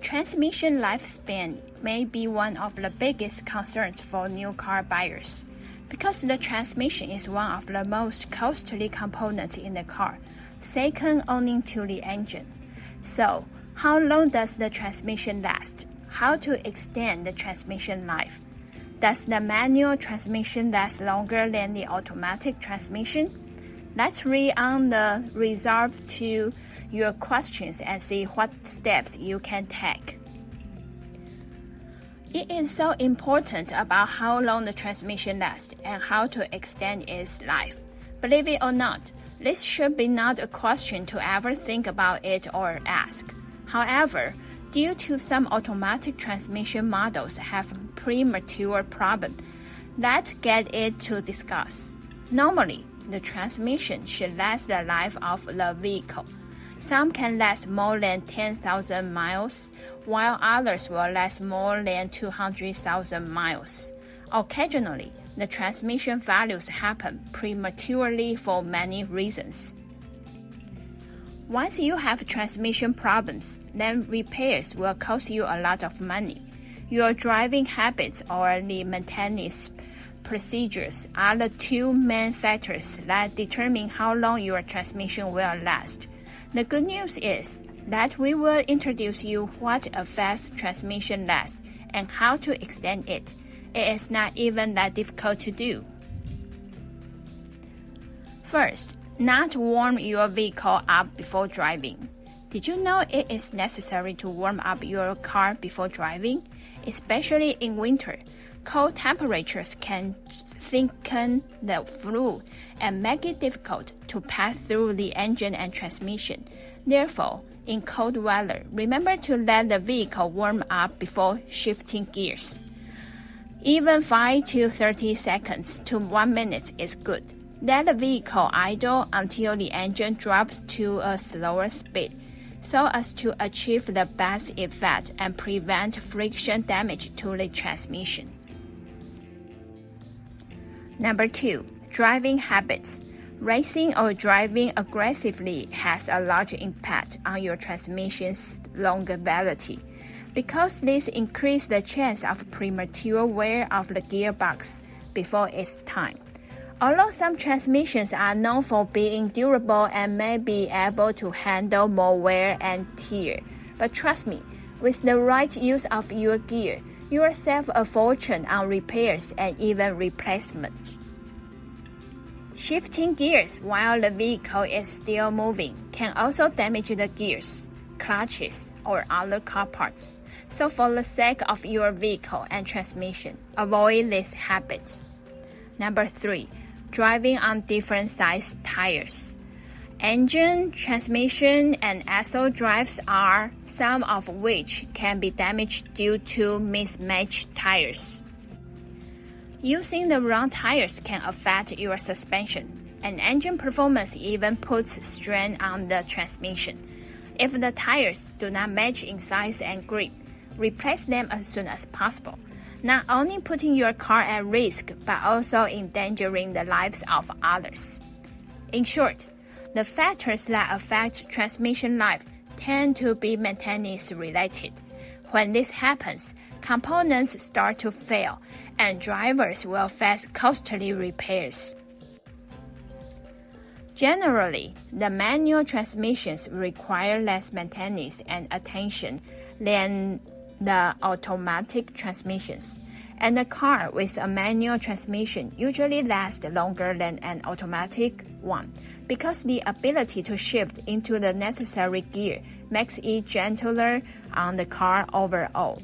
Transmission lifespan may be one of the biggest concerns for new car buyers because the transmission is one of the most costly components in the car, second only to the engine. So, how long does the transmission last? How to extend the transmission life? Does the manual transmission last longer than the automatic transmission? Let's read on the results to your questions and see what steps you can take. It is so important about how long the transmission lasts and how to extend its life. Believe it or not, this should be not a question to ever think about it or ask. However, due to some automatic transmission models have premature problems, let's get it to discuss. Normally, the transmission should last the life of the vehicle. Some can last more than 10,000 miles, while others will last more than 200,000 miles. Occasionally, the transmission failures happen prematurely for many reasons. Once you have transmission problems, then repairs will cost you a lot of money. Your driving habits or the maintenance procedures are the two main factors that determine how long your transmission will last. The good news is that we will introduce you what affects transmission last and how to extend it. It is not even that difficult to do. First, not warm your vehicle up before driving. Did you know it is necessary to warm up your car before driving? Especially in winter, cold temperatures can thicken the fluid and make it difficult to pass through the engine and transmission. Therefore, in cold weather, remember to let the vehicle warm up before shifting gears. Even 5 to 30 seconds to 1 minute is good. Let the vehicle idle until the engine drops to a slower speed, so as to achieve the best effect and prevent friction damage to the transmission. Number 2, driving habits. Racing or driving aggressively has a large impact on your transmission's longevity, because this increases the chance of premature wear of the gearbox before its time. Although some transmissions are known for being durable and may be able to handle more wear and tear, but trust me, with the right use of your gear, you will save a fortune on repairs and even replacements. Shifting gears while the vehicle is still moving can also damage the gears, clutches, or other car parts. So for the sake of your vehicle and transmission, avoid these habits. Number 3, driving on different size tires. Engine, transmission, and axle drives are some of which can be damaged due to mismatched tires. Using the wrong tires can affect your suspension, and engine performance even puts strain on the transmission. If the tires do not match in size and grip, replace them as soon as possible, not only putting your car at risk, but also endangering the lives of others. In short, the factors that affect transmission life tend to be maintenance related. When this happens, components start to fail, and drivers will face costly repairs. Generally, the manual transmissions require less maintenance and attention than the automatic transmissions, and a car with a manual transmission usually lasts longer than an automatic one because the ability to shift into the necessary gear makes it gentler on the car overall.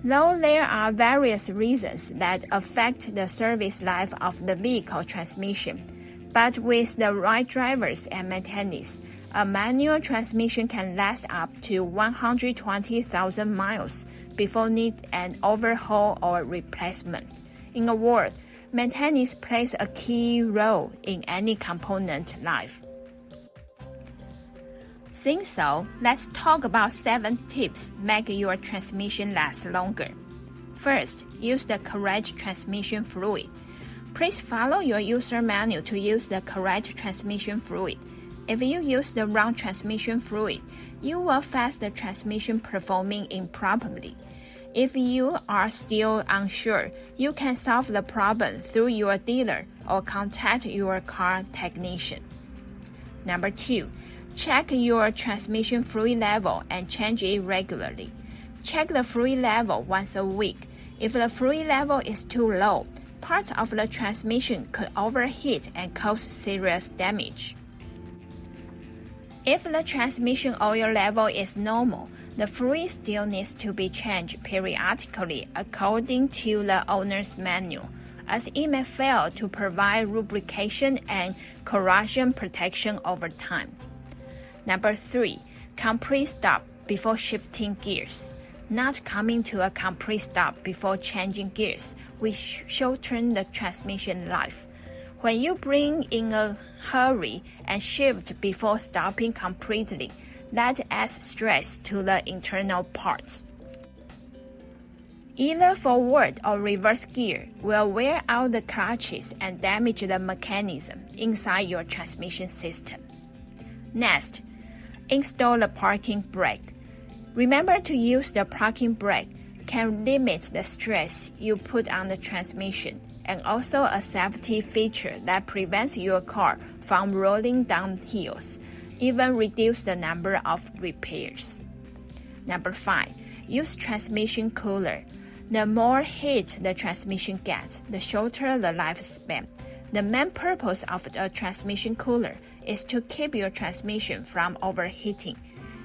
Though there are various reasons that affect the service life of the vehicle transmission, but with the right drivers and maintenance, a manual transmission can last up to 120,000 miles before need an overhaul or replacement. In a word, maintenance plays a key role in any component life. Since so, let's talk about 7 tips make your transmission last longer. First, use the correct transmission fluid. Please follow your user manual to use the correct transmission fluid. If you use the wrong transmission fluid, you will face the transmission performing improperly. If you are still unsure, you can solve the problem through your dealer or contact your car technician. Number 2, check your transmission fluid level and change it regularly. Check the fluid level once a week. If the fluid level is too low, parts of the transmission could overheat and cause serious damage. If the transmission oil level is normal, the fluid still needs to be changed periodically according to the owner's manual, as it may fail to provide lubrication and corrosion protection over time. Number 3, complete stop before shifting gears. Not coming to a complete stop before changing gears will shorten the transmission life. When you bring in a hurry and shift before stopping completely, that adds stress to the internal parts. Either forward or reverse gear will wear out the clutches and damage the mechanism inside your transmission system. Next, install the parking brake. Remember to use the parking brake can limit the stress you put on the transmission, and also a safety feature that prevents your car from rolling down hills, even reduce the number of repairs. Number 5, use transmission cooler. The more heat the transmission gets, the shorter the lifespan. The main purpose of a transmission cooler is to keep your transmission from overheating.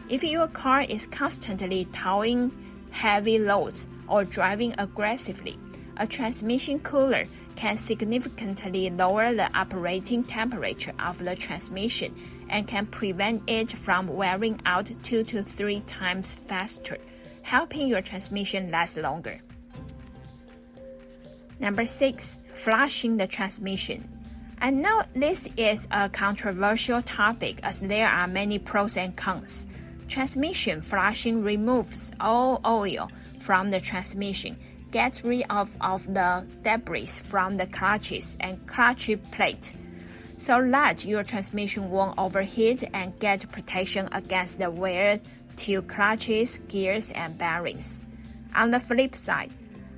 If your car is constantly towing heavy loads or driving aggressively, a transmission cooler can significantly lower the operating temperature of the transmission and can prevent it from wearing out 2 to 3 times faster, helping your transmission last longer. Number 6, flushing the transmission. I know this is a controversial topic as there are many pros and cons. Transmission flushing removes all oil from the transmission, gets rid of the debris from the clutches and clutch plate, so that your transmission won't overheat and get protection against the wear to clutches, gears, and bearings. On the flip side,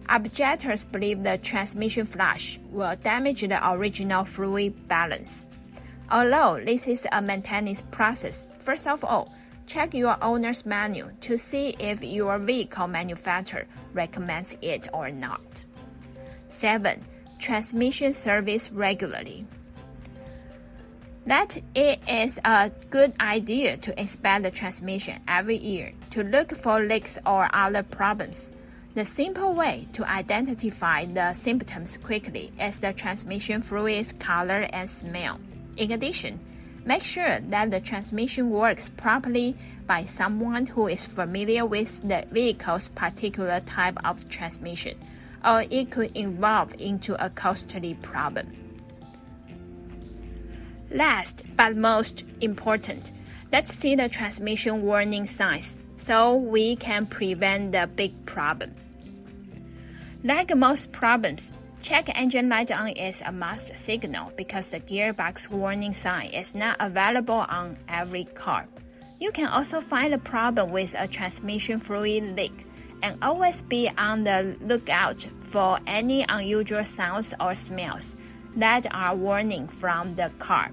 objectors believe the transmission flush will damage the original fluid balance. Although this is a maintenance process, first of all, check your owner's manual to see if your vehicle manufacturer recommends it or not. 7, transmission service regularly. That it is a good idea to inspect the transmission every year to look for leaks or other problems. The simple way to identify the symptoms quickly is the transmission fluid's color and smell. In addition, make sure that the transmission works properly by someone who is familiar with the vehicle's particular type of transmission, or it could evolve into a costly problem. Last but most important, let's see the transmission warning signs so we can prevent the big problem. Like most problems, check engine light on is a must signal because the gearbox warning sign is not available on every car. You can also find a problem with a transmission fluid leak and always be on the lookout for any unusual sounds or smells that are warning from the car.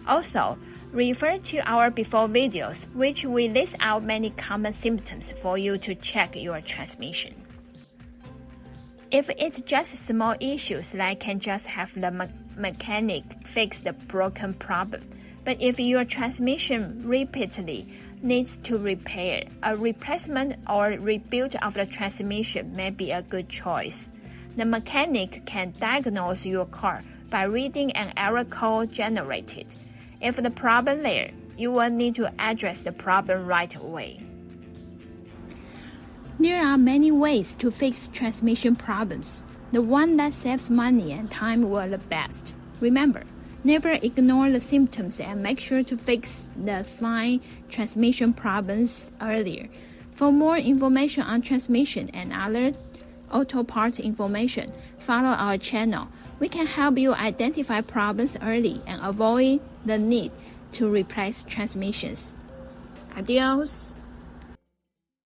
Also, refer to our before videos, which we list out many common symptoms for you to check your transmission. If it's just small issues, like can just have the mechanic fix the broken problem. But if your transmission repeatedly needs to repair, a replacement or rebuild of the transmission may be a good choice. The mechanic can diagnose your car by reading an error code generated. If the problem there, you will need to address the problem right away. There are many ways to fix transmission problems. The one that saves money and time will the best. Remember, never ignore the symptoms and make sure to fix the fine transmission problems earlier. For more information on transmission and other auto parts information, follow our channel. We can help you identify problems early and avoid the need to replace transmissions. Adios!